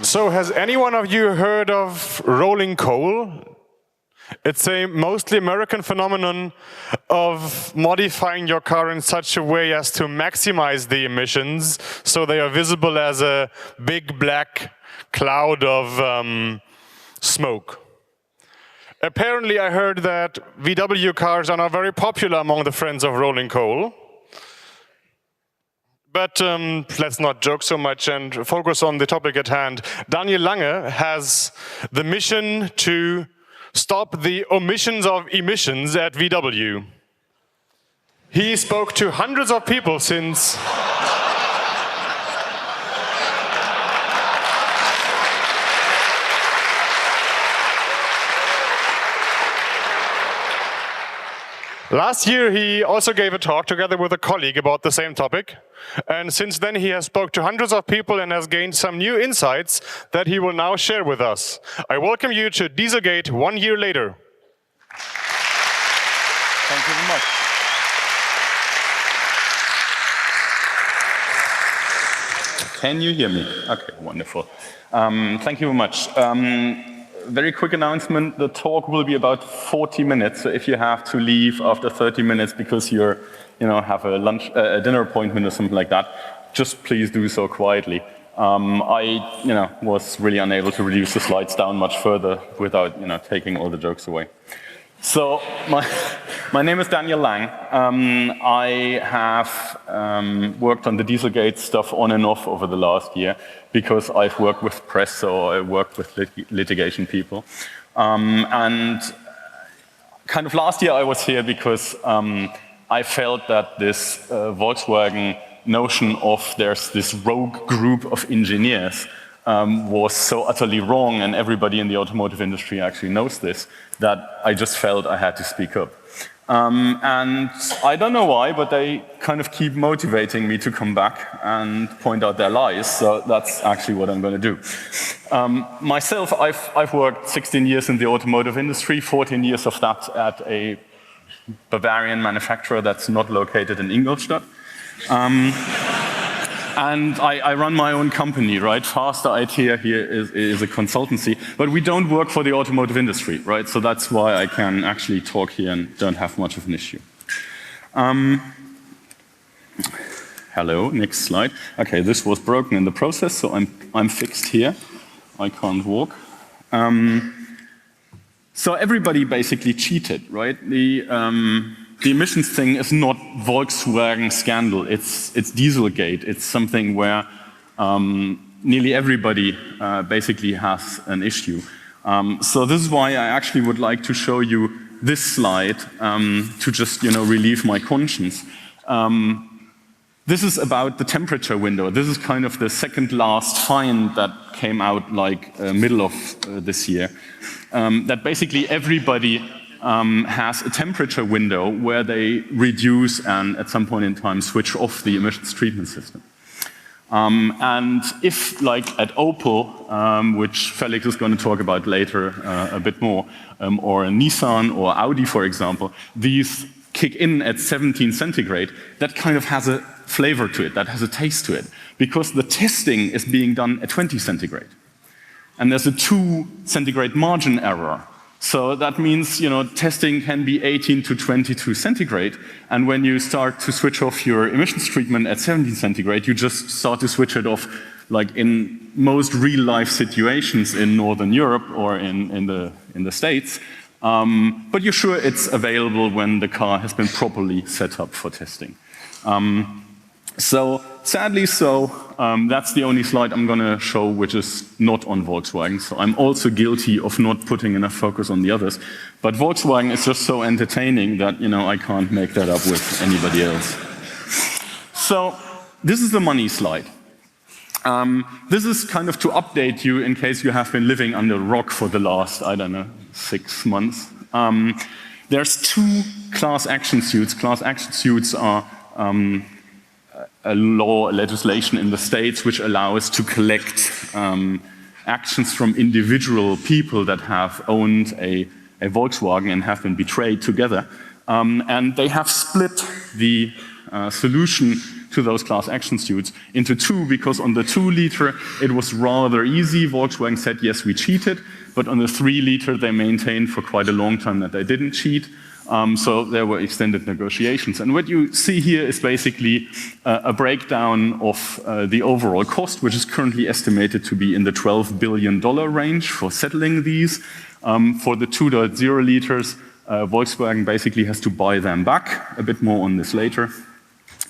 So has any one of you heard of rolling coal? It's a mostly American phenomenon of modifying your car in such a way as to maximize the emissions so they are visible as a big black cloud of smoke. Apparently, I heard that VW cars are now very popular among the friends of rolling coal. But let's not joke so much and focus on the topic at hand. Daniel Lange has the mission to stop the omissions of emissions at VW. He spoke to hundreds of people since last year. He also gave a talk together with a colleague about the same topic. And since then he has spoke to hundreds of people and has gained some new insights that he will now share with us. I welcome you to Dieselgate 1 year later. Thank you very much. Can you hear me? Okay, wonderful. Thank you very much. Very quick announcement, the talk will be about 40 minutes, so if you have to leave after 30 minutes because you're, have a dinner appointment or something like that, just please do so quietly. I, was really unable to reduce the slides down much further without, taking all the jokes away. So, my name is Daniel Lang. I have worked on the Dieselgate stuff on and off over the last year because I've worked with press, so I worked with litigation people. And kind of last year I was here because I felt that this Volkswagen notion of there's this rogue group of engineers was so utterly wrong, and everybody in the automotive industry actually knows this, that I just felt I had to speak up. And I don't know why, but they kind of keep motivating me to come back and point out their lies, so that's actually what I'm going to do. Myself, I've worked 16 years in the automotive industry, 14 years of that at a Bavarian manufacturer that's not located in Ingolstadt. And I run my own company, right? Faster IT here is a consultancy, but we don't work for the automotive industry, right? So that's why I can actually talk here and don't have much of an issue. Hello, next slide. Okay, this was broken in the process, so I'm fixed here. I can't walk. So everybody basically cheated, right? The emissions thing is not Volkswagen scandal, it's Dieselgate. It's something where nearly everybody basically has an issue. So this is why I actually would like to show you this slide to just relieve my conscience. This is about the temperature window. This is kind of the second last find that came out like middle of this year. That basically everybody has a temperature window where they reduce and at some point in time switch off the emissions treatment system. And if, like at Opel, which Felix is going to talk about later a bit more, or Nissan or Audi, for example, these kick in at 17 centigrade, that kind of has a flavor to it, that has a taste to it, because the testing is being done at 20 centigrade. And there's a 2 centigrade margin error. So that means, testing can be 18 to 22 centigrade, and when you start to switch off your emissions treatment at 17 centigrade, you just start to switch it off, like in most real-life situations in Northern Europe or in the States. But you're sure it's available when the car has been properly set up for testing. So sadly, that's the only slide I'm going to show which is not on Volkswagen. So I'm also guilty of not putting enough focus on the others. But Volkswagen is just so entertaining that I can't make that up with anybody else. So this is the money slide. This is kind of to update you in case you have been living under a rock for the last, 6 months. There's 2 class action suits. Class action suits are a legislation in the States which allows to collect actions from individual people that have owned a Volkswagen and have been betrayed together. And they have split the solution to those class action suits into two, because on the 2 liter it was rather easy. Volkswagen said, yes, we cheated, but on the 3 liter they maintained for quite a long time that they didn't cheat. So there were extended negotiations. And what you see here is basically a breakdown of the overall cost, which is currently estimated to be in the $12 billion range for settling these. For the 2.0 liters, Volkswagen basically has to buy them back. A bit more on this later.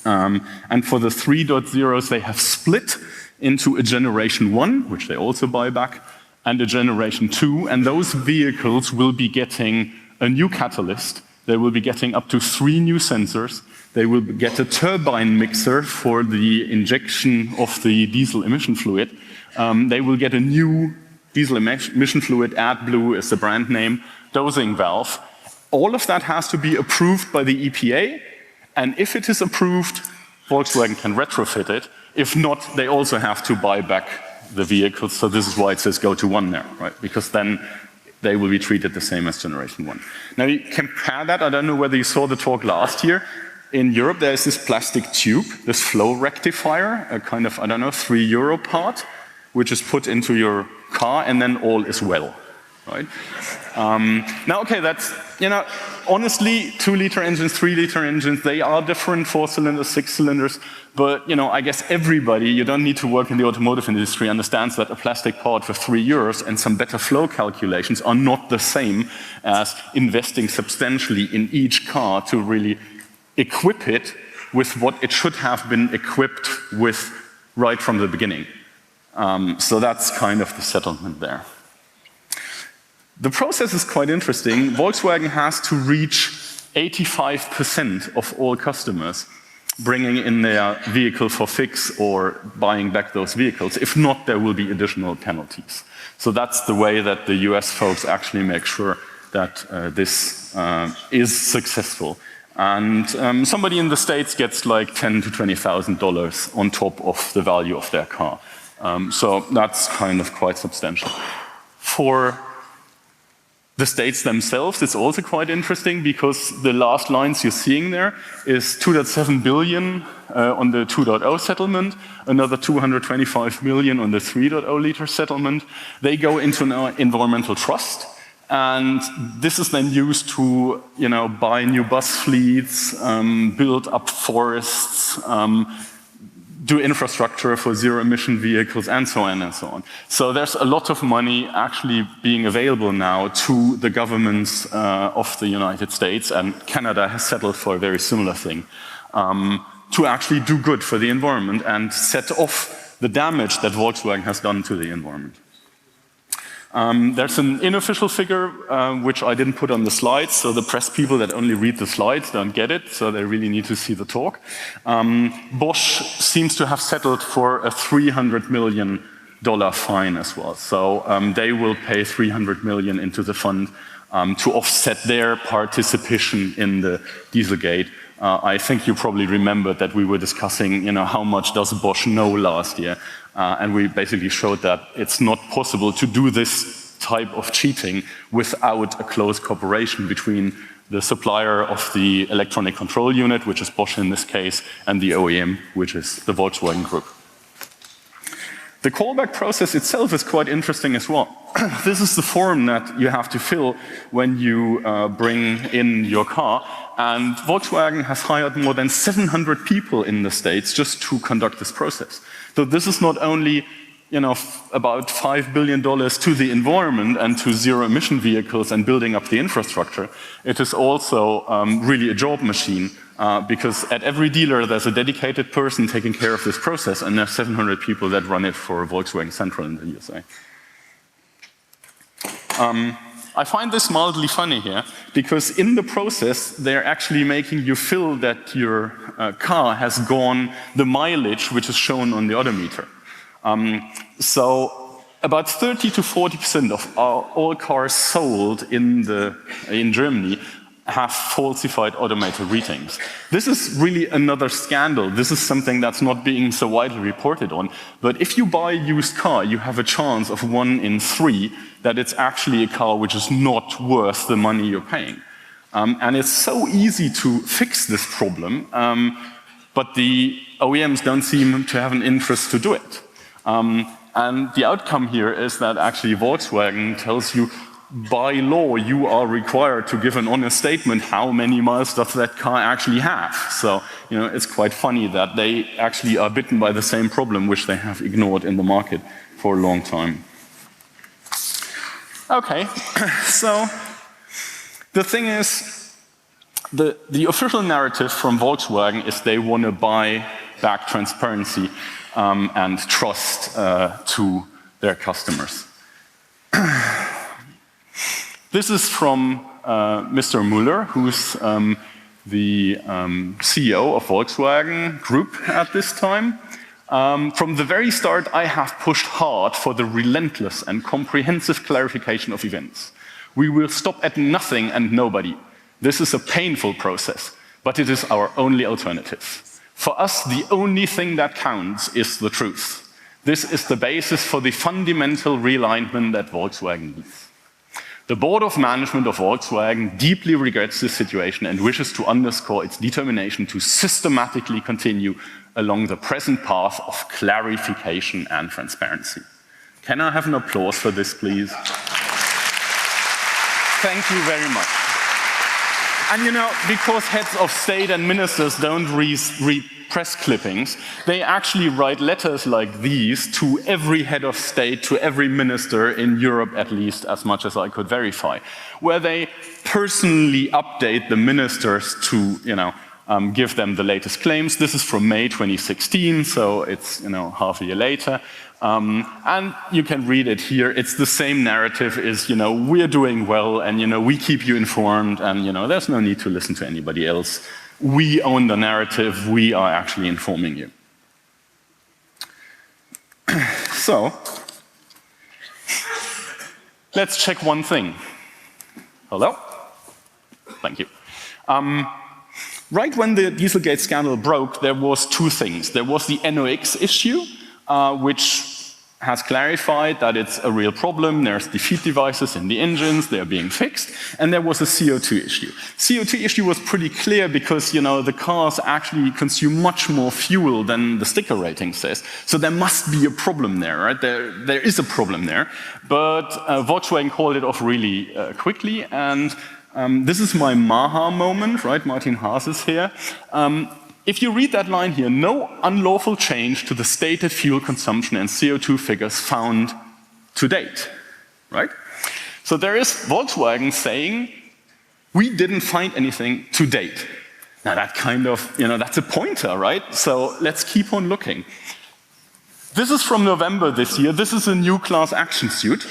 And for the 3.0s, they have split into a generation 1, which they also buy back, and a generation 2. And those vehicles will be getting a new catalyst. They will be getting up to 3 new sensors. They will get a turbine mixer for the injection of the diesel emission fluid. They will get a new diesel emission fluid, AdBlue is the brand name, dosing valve. All of that has to be approved by the EPA. And if it is approved, Volkswagen can retrofit it. If not, they also have to buy back the vehicles. So this is why it says go to 1 there, right? Because then they will be treated the same as generation 1. Now you compare that, I don't know whether you saw the talk last year. In Europe there is this plastic tube, this flow rectifier, a kind of, I don't know, €3 part, which is put into your car and then all is well, right? Now, okay, that's, you know, honestly, 2 liter engines, 3 liter engines, they are different, 4 cylinders, 6 cylinders, but, you know, I guess everybody, you don't need to work in the automotive industry, understands that a plastic part for €3 and some better flow calculations are not the same as investing substantially in each car to really equip it with what it should have been equipped with right from the beginning. So that's kind of the settlement there. The process is quite interesting. Volkswagen has to reach 85% of all customers bringing in their vehicle for fix or buying back those vehicles. If not, there will be additional penalties. So that's the way that the US folks actually make sure that this is successful. And somebody in the States gets like $10,000 to $20,000 on top of the value of their car. So that's kind of quite substantial. For the states themselves, it's also quite interesting because the last lines you're seeing there is 2.7 billion on the 2.0 settlement, another 225 million on the 3.0 liter settlement. They go into an environmental trust, and this is then used to, you know, buy new bus fleets, build up forests, do infrastructure for zero-emission vehicles, and so on and so on. So there's a lot of money actually being available now to the governments of the United States, and Canada has settled for a very similar thing, to actually do good for the environment and set off the damage that Volkswagen has done to the environment. There's an unofficial figure, which I didn't put on the slides, so the press people that only read the slides don't get it, so they really need to see the talk. Bosch seems to have settled for a $300 million fine as well. So they will pay $300 million into the fund to offset their participation in the Dieselgate. I think you probably remember that we were discussing, you know, how much does Bosch know last year. And we basically showed that it's not possible to do this type of cheating without a close cooperation between the supplier of the electronic control unit, which is Bosch in this case, and the OEM, which is the Volkswagen Group. The callback process itself is quite interesting as well. This is the form that you have to fill when you bring in your car. And Volkswagen has hired more than 700 people in the States just to conduct this process. So this is not only, you know, about $5 billion to the environment and to zero-emission vehicles and building up the infrastructure. It is also really a job machine, because at every dealer there's a dedicated person taking care of this process, and there's 700 people that run it for Volkswagen Central in the USA. I find this mildly funny here, because in the process they're actually making you feel that your car has gone the mileage which is shown on the odometer. So about 30 to 40% of all cars sold in Germany have falsified odometer readings. This is really another scandal. This is something that's not being so widely reported on. But if you buy a used car, you have a chance of 1 in 3 that it's actually a car which is not worth the money you're paying. And it's so easy to fix this problem. but the OEMs don't seem to have an interest to do it. And the outcome here is that actually Volkswagen tells you, by law, you are required to give an honest statement how many miles does that car actually have. So, it's quite funny that they actually are bitten by the same problem which they have ignored in the market for a long time. Okay, so the thing is, the official narrative from Volkswagen is they want to buy back transparency and trust to their customers. This is from Mr. Müller, who's the CEO of Volkswagen Group at this time. From the very start, I have pushed hard for the relentless and comprehensive clarification of events. We will stop at nothing and nobody. This is a painful process, but it is our only alternative. For us, the only thing that counts is the truth. This is the basis for the fundamental realignment that Volkswagen needs. The board of management of Volkswagen deeply regrets this situation and wishes to underscore its determination to systematically continue along the present path of clarification and transparency. Can I have an applause for this, please? Thank you very much. And because heads of state and ministers don't read press clippings, they actually write letters like these to every head of state, to every minister in Europe, at least as much as I could verify, where they personally update the ministers to, give them the latest claims. This is from May 2016, so it's half a year later. And you can read it here. It's the same narrative is, we're doing well and, we keep you informed and, there's no need to listen to anybody else. We own the narrative. We are actually informing you. So, let's check one thing. Hello? Thank you. Right when the Dieselgate scandal broke, there was two things. There was the NOx issue, which has clarified that it's a real problem. There's defeat devices in the engines, they're being fixed. And there was a CO2 issue. CO2 issue was pretty clear because, the cars actually consume much more fuel than the sticker rating says. So there must be a problem there, right? There is a problem there. But Volkswagen called it off really quickly. And this is my Maha moment, right? Martin Haas is here. If you read that line here, no unlawful change to the stated fuel consumption and CO2 figures found to date, right? So there is Volkswagen saying, we didn't find anything to date. Now that kind of, that's a pointer, right? So let's keep on looking. This is from November this year. This is a new class action suit.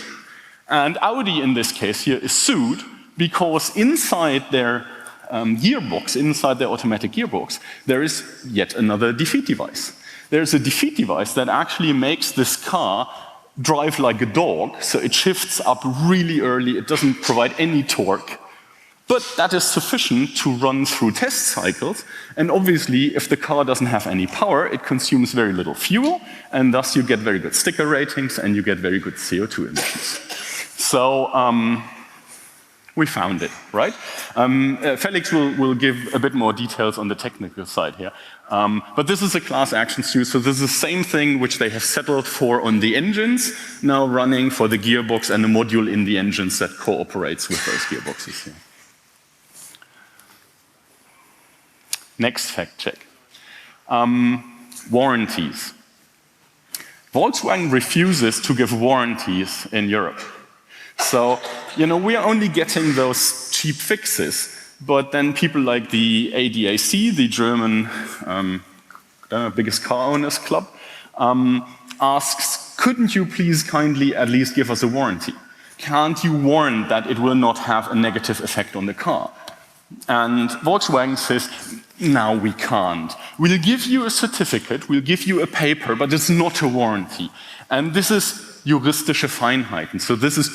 And Audi in this case here is sued because inside their gearbox, inside their automatic gearbox, there is yet another defeat device. There's a defeat device that actually makes this car drive like a dog, so it shifts up really early, it doesn't provide any torque. But that is sufficient to run through test cycles, and obviously if the car doesn't have any power, it consumes very little fuel, and thus you get very good sticker ratings and you get very good CO2 emissions. So, we found it, right? Felix will give a bit more details on the technical side here. But this is a class action suit, so this is the same thing which they have settled for on the engines, now running for the gearbox and the module in the engines that cooperates with those gearboxes here. Next fact check. Warranties. Volkswagen refuses to give warranties in Europe. So, we are only getting those cheap fixes, but then people like the ADAC, the German biggest car owners club, asks, couldn't you please kindly at least give us a warranty? Can't you warrant that it will not have a negative effect on the car? And Volkswagen says, no, we can't. We'll give you a certificate, we'll give you a paper, but it's not a warranty. And this is juristische Feinheiten. So this is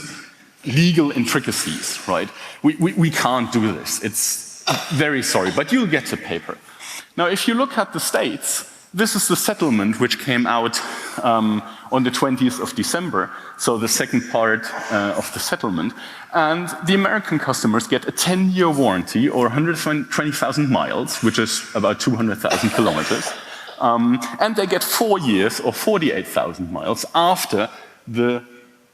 legal intricacies, right? We can't do this. It's very sorry, but you'll get a paper. Now, if you look at the States, this is the settlement which came out on on the 20th of December, so the second part of the settlement. And the American customers get a 10-year warranty or 120,000 miles, which is about 200,000 kilometers. And they get 4 years or 48,000 miles after the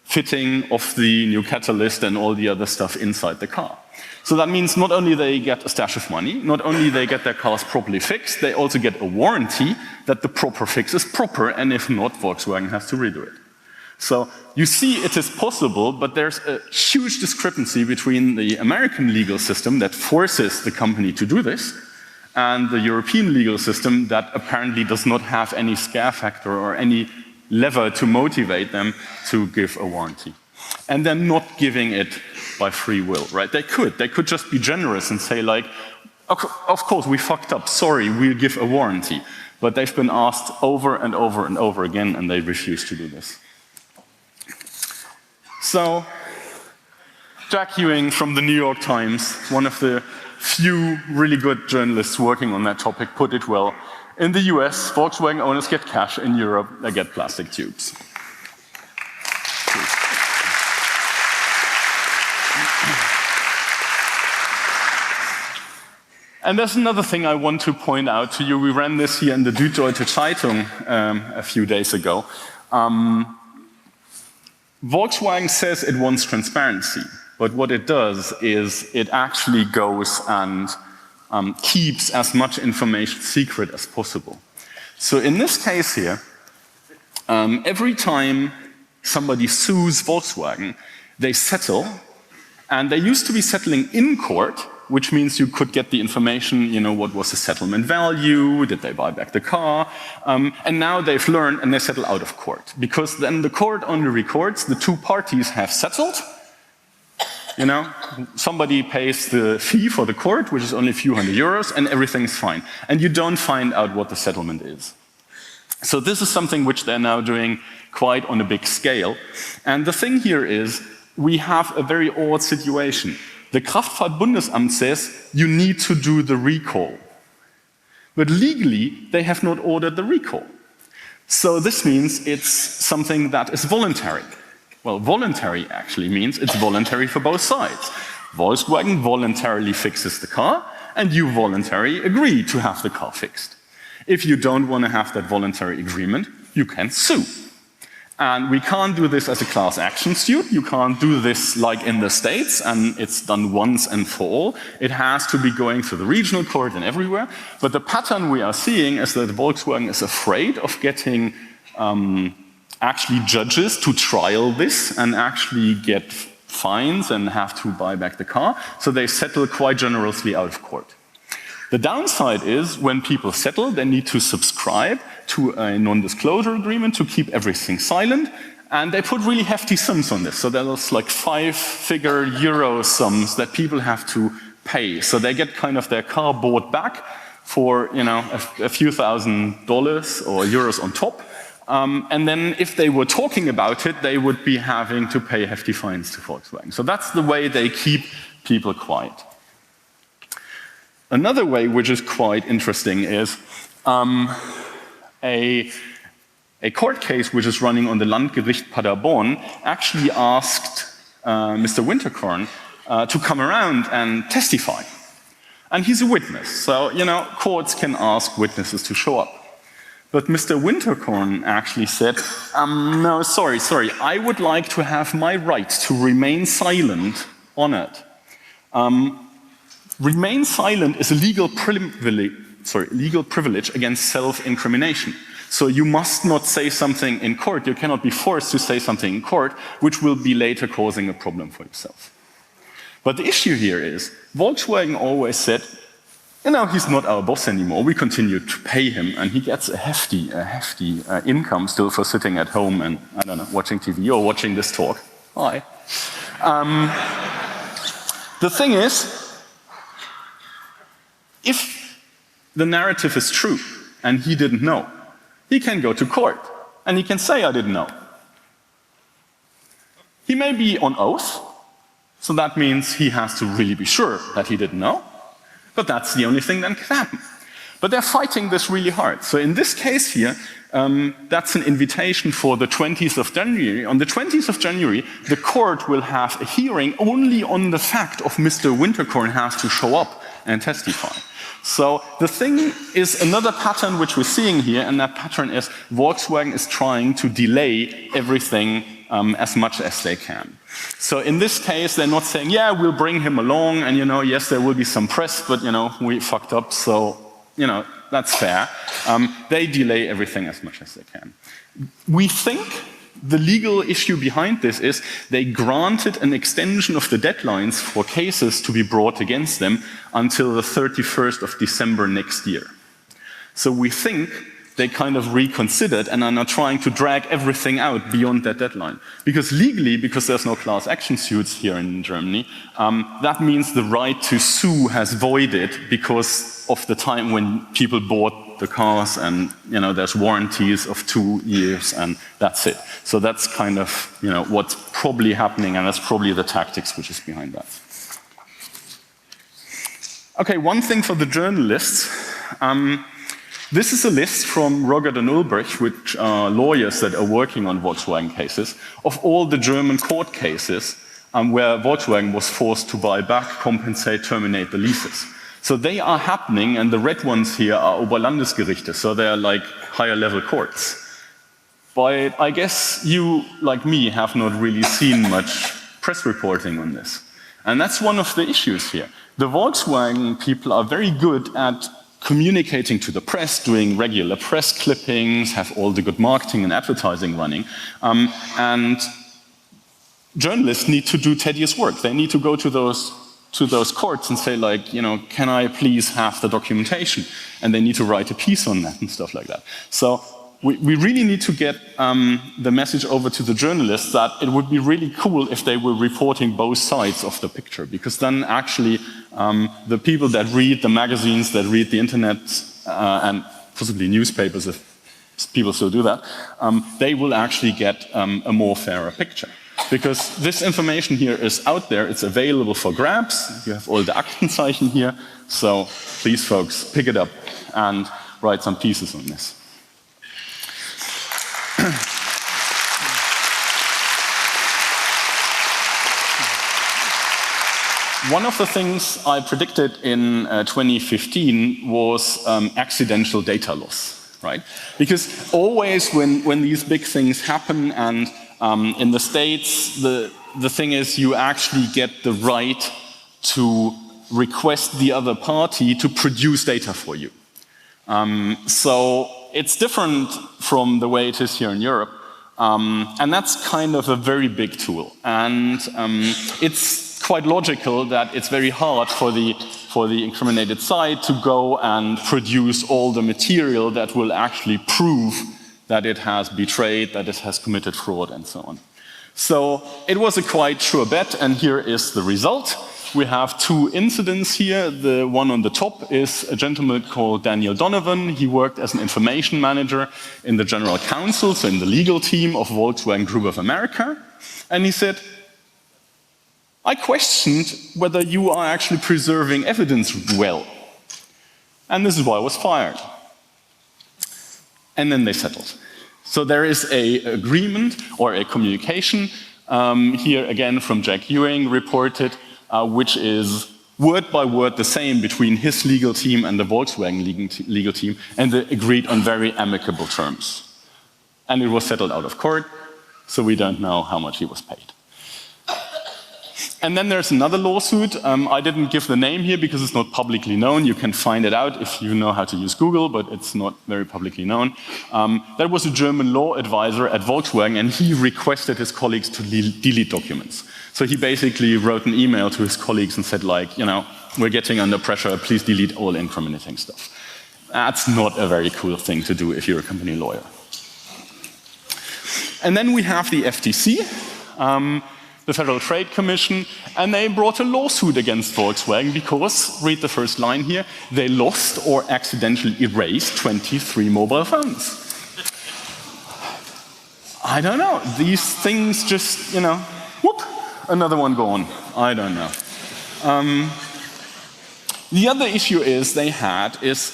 fitting of the new catalyst and all the other stuff inside the car. So that means not only they get a stash of money, not only they get their cars properly fixed, they also get a warranty that the proper fix is proper, and if not, Volkswagen has to redo it. So you see it is possible, but there's a huge discrepancy between the American legal system that forces the company to do this and the European legal system that apparently does not have any scare factor or any lever to motivate them to give a warranty. And they're not giving it by free will, right? They could just be generous and say like, of course we fucked up, sorry, we'll give a warranty. But they've been asked over and over and over again and they refuse to do this. So, Jack Ewing from the New York Times, one of the few really good journalists working on that topic, put it well. In the US, Volkswagen owners get cash. In Europe, they get plastic tubes. And there's another thing I want to point out to you. We ran this here in the Süddeutsche Zeitung a few days ago. Volkswagen says it wants transparency, but what it does is it actually goes and keeps as much information secret as possible. So in this case here, every time somebody sues Volkswagen, they settle, and they used to be settling in court, which means you could get the information, you know, what was the settlement value, did they buy back the car, and now they've learned and they settle out of court. Because then the court only records the two parties have settled, you know, somebody pays the fee for the court, which is only a few €100, and everything's fine. And you don't find out what the settlement is. So this is something which they're now doing quite on a big scale. And the thing here is, we have a very odd situation. The Kraftfahrtbundesamt says you need to do the recall. But legally, they have not ordered the recall. So this means it's something that is voluntary. Well, voluntary actually means it's voluntary for both sides. Volkswagen voluntarily fixes the car, and you voluntarily agree to have the car fixed. If you don't want to have that voluntary agreement, you can sue. And we can't do this as a class action suit. You can't do this like in the States, and it's done once and for all. It has to be going through the regional court and everywhere. But the pattern we are seeing is that Volkswagen is afraid of getting actually judges to trial this and actually get fines and have to buy back the car. So they settle quite generously out of court. The downside is when people settle, they need to subscribe to a non-disclosure agreement to keep everything silent, and they put really hefty sums on this. So there's like 5-figure euro sums that people have to pay. So they get kind of their car bought back for, you know, a few $1,000s or euros on top. And then if they were talking about it, they would be having to pay hefty fines to Volkswagen. So that's the way they keep people quiet. Another way, which is quite interesting, is a court case which is running on the Landgericht Paderborn actually asked Mr. Winterkorn to come around and testify. And he's a witness, so, you know, courts can ask witnesses to show up. But Mr. Winterkorn actually said, no, sorry, I would like to have my right to remain silent honored. Remain silent is a legal privilege against self-incrimination. So you must not say something in court, you cannot be forced to say something in court, which will be later causing a problem for yourself. But the issue here is, Volkswagen always said, you know, he's not our boss anymore, we continue to pay him, and he gets a hefty income still for sitting at home and, I don't know, watching TV or watching this talk. Hi. The thing is, if the narrative is true and he didn't know, he can go to court and he can say, I didn't know. He may be on oath, so that means he has to really be sure that he didn't know, but that's the only thing that can happen. But they're fighting this really hard. So in this case here, that's an invitation for the 20th of January. On the 20th of January, the court will have a hearing only on the fact of Mr. Winterkorn has to show up and testify. So the thing is another pattern which we're seeing here, and that pattern is Volkswagen is trying to delay everything as much as they can. So in this case, they're not saying, yeah, we'll bring him along, and yes, there will be some press, but we fucked up, so that's fair. They delay everything as much as they can. We think the legal issue behind this is they granted an extension of the deadlines for cases to be brought against them until the 31st of December next year. So we think they kind of reconsidered and are now trying to drag everything out beyond that deadline. Because legally, because there's no class action suits here in Germany, that means the right to sue has voided because of the time when people bought the cars, and there's warranties of 2 years, and that's it. So that's kind of what's probably happening, and that's probably the tactics which is behind that. Okay, one thing for the journalists. This is a list from Rogert and Ulbricht, which are lawyers that are working on Volkswagen cases, of all the German court cases where Volkswagen was forced to buy back, compensate, terminate the leases. So they are happening, and the red ones here are Oberlandesgerichte, so they are like higher level courts. But I guess you, like me, have not really seen much press reporting on this. And that's one of the issues here. The Volkswagen people are very good at communicating to the press, doing regular press clippings, have all the good marketing and advertising running. And journalists need to do tedious work. They need to go to those courts and say, like, can I please have the documentation? And they need to write a piece on that and stuff like that. So we really need to get the message over to the journalists that it would be really cool if they were reporting both sides of the picture, because then actually the people that read the magazines, that read the internet, and possibly newspapers, if people still do that, they will actually get a more fairer picture. Because this information here is out there, it's available for grabs, you have all the Aktenzeichen here, so please folks, pick it up and write some pieces on this. One of the things I predicted in 2015 was accidental data loss, right? Because always when these big things happen, and in the States, the thing is you actually get the right to request the other party to produce data for you. So it's different from the way it is here in Europe. And that's kind of a very big tool. And it's quite logical that it's very hard for the incriminated side to go and produce all the material that will actually prove that it has betrayed, that it has committed fraud, and so on. So it was a quite sure bet, and here is the result. We have two incidents here. The one on the top is a gentleman called Daniel Donovan. He worked as an information manager in the general counsel, so in the legal team of Volkswagen Group of America. And he said, I questioned whether you are actually preserving evidence well. And this is why I was fired. And then they settled. So there is an agreement or a communication here again from Jack Ewing reported, which is word by word the same between his legal team and the Volkswagen legal team, and they agreed on very amicable terms. And it was settled out of court, so we don't know how much he was paid. And then there's another lawsuit. I didn't give the name here because it's not publicly known. You can find it out if you know how to use Google, but it's not very publicly known. That was a German law advisor at Volkswagen, and he requested his colleagues to delete documents. So he basically wrote an email to his colleagues and said, like, we're getting under pressure, please delete all incriminating stuff. That's not a very cool thing to do if you're a company lawyer. And then we have the FTC. The Federal Trade Commission, and they brought a lawsuit against Volkswagen because, read the first line here, they lost or accidentally erased 23 mobile phones. I don't know, these things just, whoop, another one gone. I don't know. The other issue they had is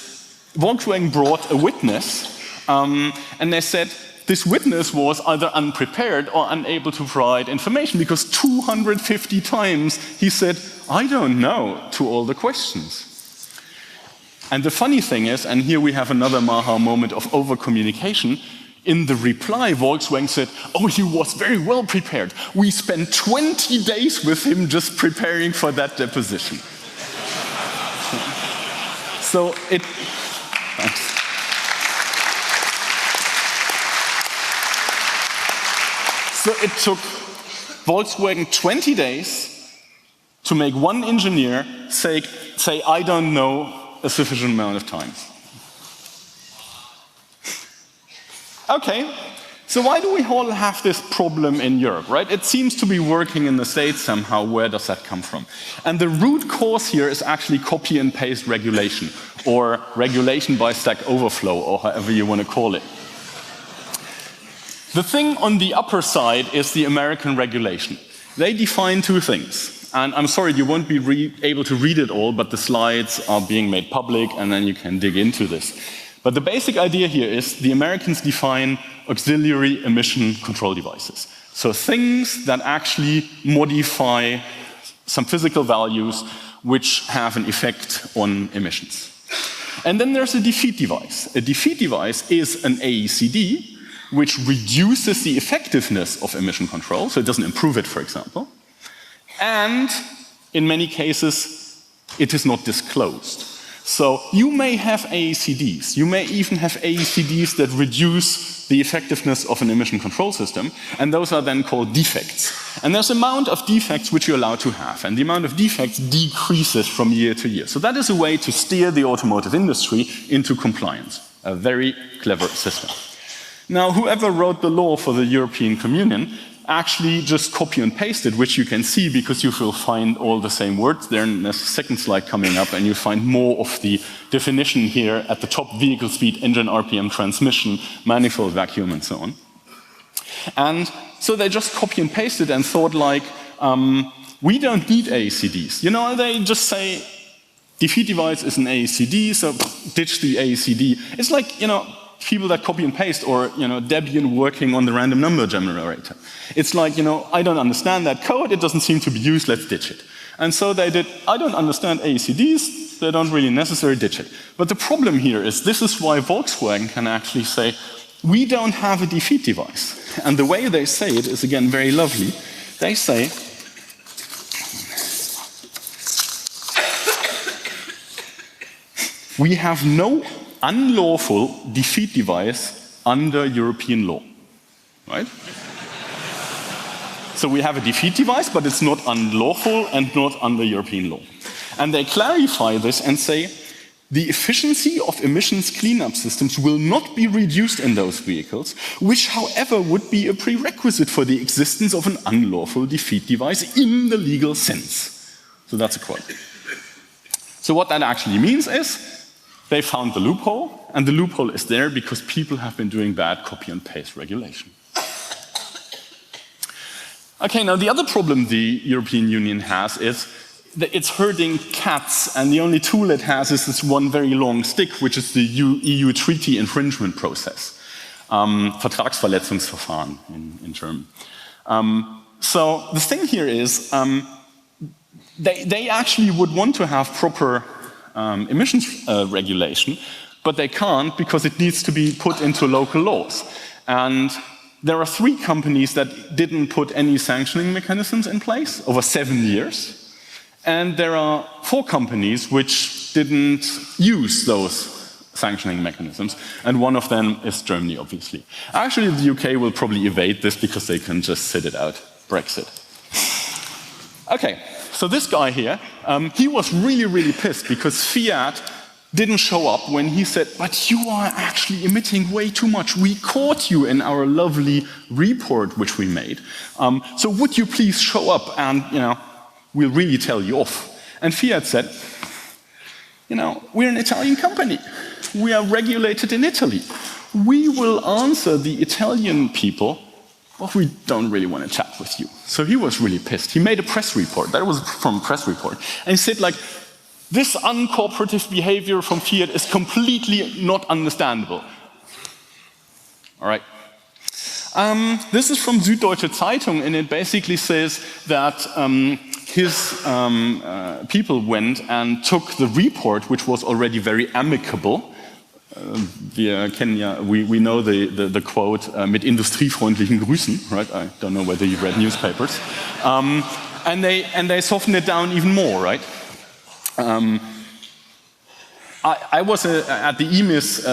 Volkswagen brought a witness, and they said this witness was either unprepared or unable to provide information because 250 times he said, "I don't know," to all the questions. And the funny thing is, and here we have another Maha moment of over-communication, in the reply, Volkswagen said, "Oh, he was very well prepared. We spent 20 days with him just preparing for that deposition." So it... Thanks. So it took Volkswagen 20 days to make one engineer say "I don't know" a sufficient amount of times. Okay, so why do we all have this problem in Europe, right? It seems to be working in the States somehow. Where does that come from? And the root cause here is actually copy and paste regulation, or regulation by Stack Overflow, or however you want to call it. The thing on the upper side is the American regulation. They define two things. And I'm sorry, you won't be able to read it all, but the slides are being made public, and then you can dig into this. But the basic idea here is the Americans define auxiliary emission control devices. So things that actually modify some physical values which have an effect on emissions. And then there's a defeat device. A defeat device is an AECD which reduces the effectiveness of emission control, so it doesn't improve it, for example. And in many cases, it is not disclosed. So you may have AECDs. You may even have AECDs that reduce the effectiveness of an emission control system, and those are then called defects. And there's an amount of defects which you're allowed to have, and the amount of defects decreases from year to year. So that is a way to steer the automotive industry into compliance. A very clever system. Now, whoever wrote the law for the European Communion actually just copy and pasted, which you can see because you will find all the same words there. And there's a second slide coming up, and you find more of the definition here at the top: vehicle speed, engine RPM, transmission, manifold vacuum, and so on. And so they just copy and pasted and thought like, we don't need AECDs. You know, they just say, defeat device is an AECD, so ditch the AECD. It's like, you know, people that copy and paste, or, you know, Debian working on the random number generator. It's like, you know, I don't understand that code, it doesn't seem to be used, let's ditch it. And so they did, I don't understand AECDs, they don't really necessarily ditch it. But the problem here is, this is why Volkswagen can actually say, we don't have a defeat device. And the way they say it is, again, very lovely. They say, we have no unlawful defeat device under European law, right? So we have a defeat device, but it's not unlawful and not under European law. And they clarify this and say, the efficiency of emissions cleanup systems will not be reduced in those vehicles, which, however, would be a prerequisite for the existence of an unlawful defeat device in the legal sense. So that's a quote. So what that actually means is, they found the loophole, and the loophole is there because people have been doing bad copy and paste regulation. Okay, now the other problem the European Union has is that it's herding cats, and the only tool it has is this one very long stick, which is the EU treaty infringement process. Vertragsverletzungsverfahren in German. So the thing here is, they actually would want to have proper emissions regulation, but they can't because it needs to be put into local laws. And there are 3 companies that didn't put any sanctioning mechanisms in place over 7 years. And there are 4 companies which didn't use those sanctioning mechanisms, and one of them is Germany, obviously. Actually, the UK will probably evade this because they can just sit it out. Brexit. Okay. So this guy here, he was really, really pissed because Fiat didn't show up when he said, but you are actually emitting way too much. We caught you in our lovely report which we made. So would you please show up and, you know, we'll really tell you off. And Fiat said, you know, we're an Italian company. We are regulated in Italy. We will answer the Italian people, well, we don't really want to chat with you. So he was really pissed. He made a press report. That was from a press report. And he said, like, This uncooperative behavior from Fiat is completely not understandable. All right. This is from Süddeutsche Zeitung, and it basically says that his people went and took the report, which was already very amicable. We know the quote, mit industriefreundlichen Grüßen, right? I don't know whether you've read newspapers. And they softened it down even more, right? I was at the EMIS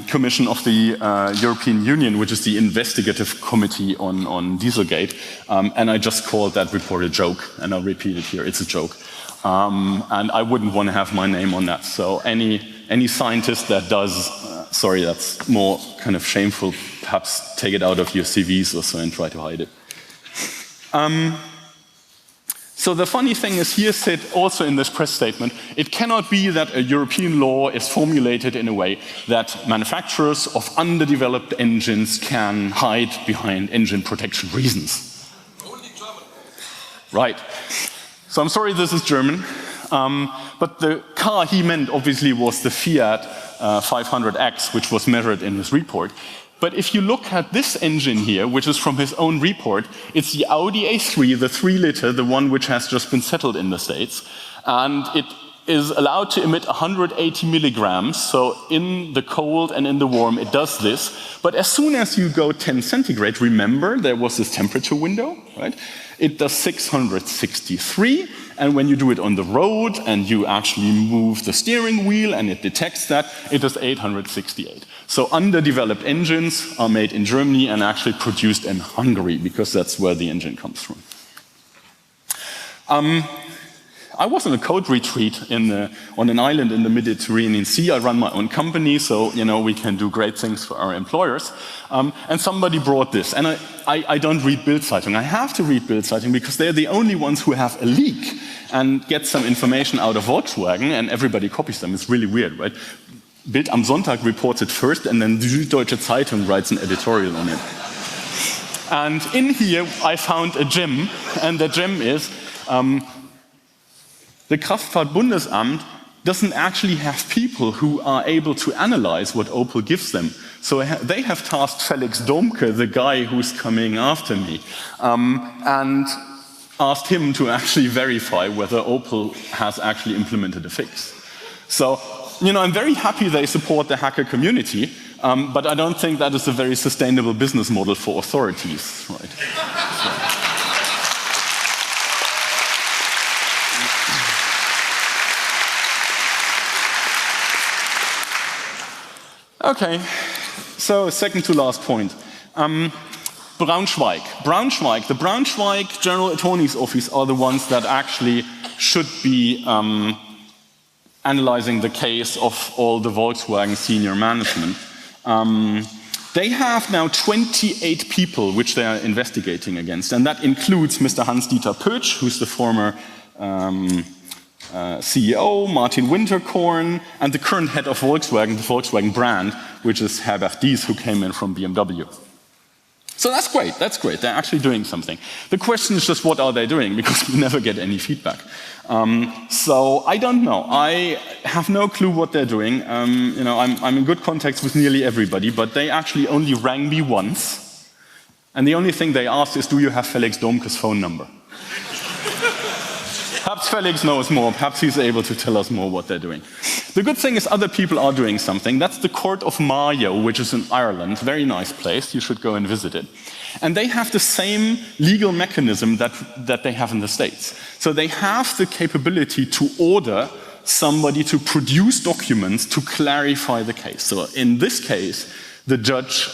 commission of the European Union, which is the investigative committee on Dieselgate, and I just called that report a joke, and I'll repeat it here, it's a joke. And I wouldn't want to have my name on that. So any scientist that does, sorry, that's more kind of shameful, perhaps take it out of your CVs or so and try to hide it. So the funny thing is here said also in this press statement, it cannot be that a European law is formulated in a way that manufacturers of underdeveloped engines can hide behind engine protection reasons. Only German. Right. So I'm sorry this is German, but the car he meant obviously was the Fiat 500X, which was measured in his report. But if you look at this engine here, which is from his own report, it's the Audi A3, the 3-liter, the one which has just been settled in the States. And it is allowed to emit 180 milligrams, so in the cold and in the warm it does this. But as soon as you go 10 centigrade, remember there was this temperature window, right? It does 663, and when you do it on the road and you actually move the steering wheel and it detects that, it does 868. So underdeveloped engines are made in Germany and actually produced in Hungary, because that's where the engine comes from. I was on a code retreat on an island in the Mediterranean Sea. I run my own company, so we can do great things for our employers. And somebody brought this, and I don't read Bild-Zeitung. I have to read Bild-Zeitung because they're the only ones who have a leak and get some information out of Volkswagen, and everybody copies them. It's really weird, right? Bild am Sonntag reports it first, and then die Süddeutsche Zeitung writes an editorial on it. And in here, I found a gem, and the gem is the Kraftfahrtbundesamt doesn't actually have people who are able to analyze what Opel gives them. So they have tasked Felix Domke, the guy who's coming after me, and asked him to actually verify whether Opel has actually implemented a fix. So, I'm very happy they support the hacker community, but I don't think that is a very sustainable business model for authorities, right? Okay, so second to last point. Braunschweig. The Braunschweig General Attorney's Office are the ones that actually should be analyzing the case of all the Volkswagen senior management. They have now 28 people which they are investigating against, and that includes Mr. Hans-Dieter Pötsch, who's the former CEO, Martin Winterkorn, and the current head of Volkswagen, the Volkswagen brand, which is Herbert Diess, who came in from BMW. So that's great, they're actually doing something. The question is just what are they doing, because we never get any feedback. So I don't know, I have no clue what they're doing. I'm in good contact with nearly everybody, but they actually only rang me once, and the only thing they asked is, do you have Felix Domke's phone number? Perhaps Felix knows more, perhaps he's able to tell us more what they're doing. The good thing is other people are doing something. That's the Court of Mayo, which is in Ireland. Very nice place, you should go and visit it. And they have the same legal mechanism that they have in the States. So they have the capability to order somebody to produce documents to clarify the case. So in this case, the judge,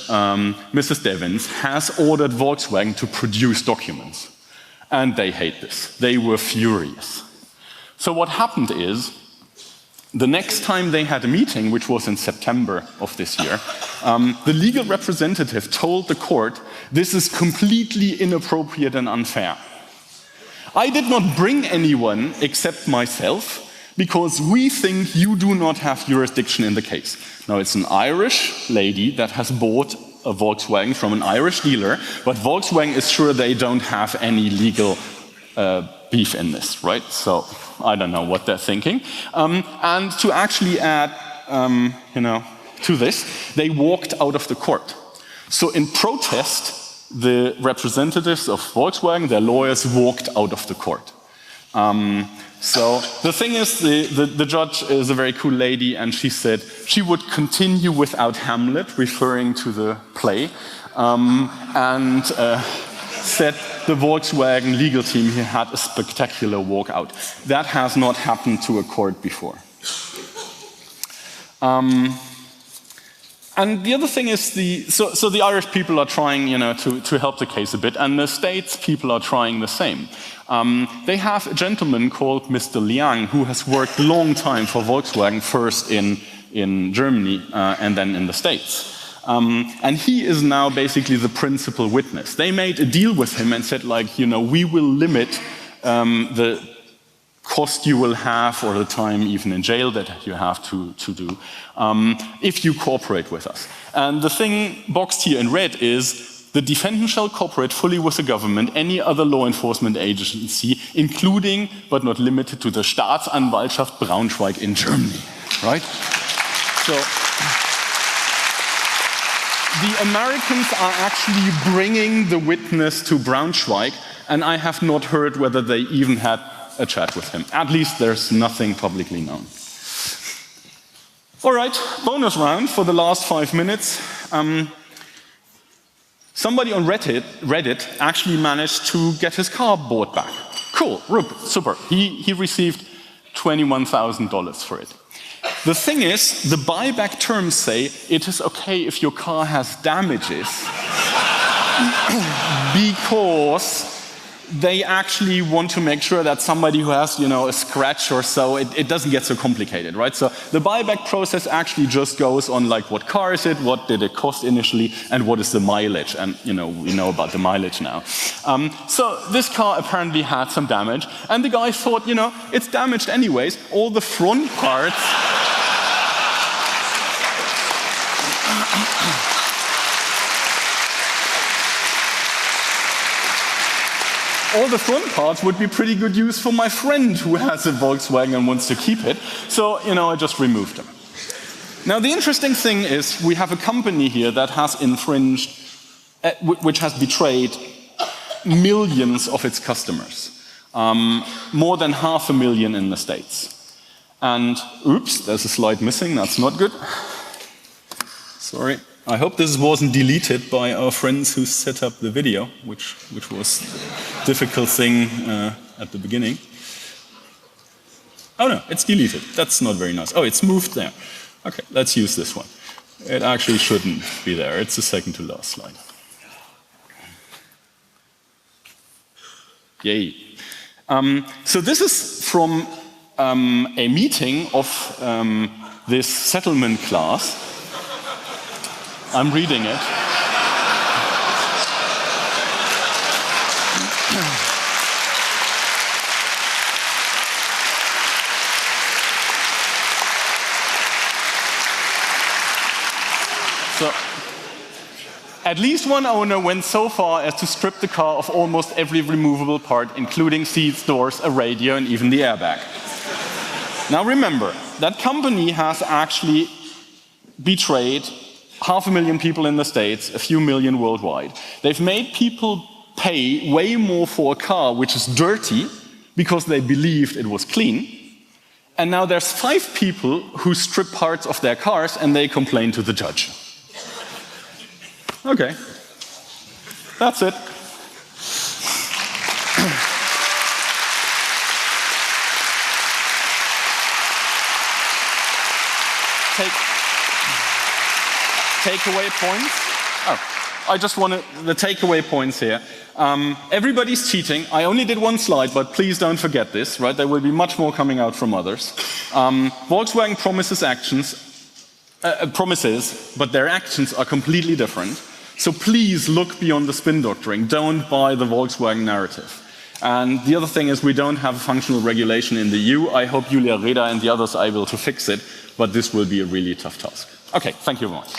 Mrs. Devins, has ordered Volkswagen to produce documents. And they hate this. They were furious. So what happened is, the next time they had a meeting, which was in September of this year, the legal representative told the court, this is completely inappropriate and unfair. I did not bring anyone except myself, because we think you do not have jurisdiction in the case. Now, it's an Irish lady that has bought a Volkswagen from an Irish dealer, but Volkswagen is sure they don't have any legal beef in this, right? So I don't know what they're thinking. And to actually add, to this, they walked out of the court. So in protest, the representatives of Volkswagen, their lawyers, walked out of the court. So the thing is, the judge is a very cool lady, and she said she would continue without Hamlet, referring to the play, and said the Volkswagen legal team here had a spectacular walkout. That has not happened to a court before. And the other thing is, so the Irish people are trying, to help the case a bit, and the States people are trying the same. They have a gentleman called Mr. Liang, who has worked a long time for Volkswagen, first in Germany and then in the States. And he is now basically the principal witness. They made a deal with him and said, we will limit the cost you will have, or the time even in jail that you have to do, if you cooperate with us. And the thing boxed here in red is, the defendant shall cooperate fully with the government, any other law enforcement agency, including, but not limited to, the Staatsanwaltschaft Braunschweig in Germany, right? So, the Americans are actually bringing the witness to Braunschweig, and I have not heard whether they even had a chat with him. At least there's nothing publicly known. All right, bonus round for the last 5 minutes. Somebody on Reddit actually managed to get his car bought back. Cool, super. He received $21,000 for it. The thing is, the buyback terms say it is okay if your car has damages because they actually want to make sure that somebody who has, a scratch or so, it doesn't get so complicated, right? So the buyback process actually just goes on what car is it, what did it cost initially, and what is the mileage, and we know about the mileage now. So this car apparently had some damage, and the guy thought, it's damaged anyways, all the front parts all the front parts would be pretty good use for my friend who has a Volkswagen and wants to keep it. So, I just removed them. Now, the interesting thing is we have a company here that has infringed, which has betrayed millions of its customers. More than 500,000 in the States. And, oops, there's a slide missing. That's not good. Sorry. I hope this wasn't deleted by our friends who set up the video, which was a difficult thing at the beginning. Oh no, it's deleted. That's not very nice. Oh, it's moved there. Okay, let's use this one. It actually shouldn't be there. It's the second to last slide. Yay. So this is from a meeting of this settlement class. I'm reading it. So, at least one owner went so far as to strip the car of almost every removable part, including seats, doors, a radio, and even the airbag. Now remember, that company has actually betrayed 500,000 people in the States, a few million worldwide. They've made people pay way more for a car which is dirty because they believed it was clean. And now there's 5 people who strip parts of their cars and they complain to the judge. Okay, that's it. Takeaway points. I just want the takeaway points here. Everybody's cheating. I only did one slide, but please don't forget this, right? There will be much more coming out from others. Volkswagen promises, but their actions are completely different. So please look beyond the spin doctoring. Don't buy the Volkswagen narrative. And the other thing is we don't have a functional regulation in the EU. I hope Julia Reda and the others are able to fix it, but this will be a really tough task. Okay, thank you very much.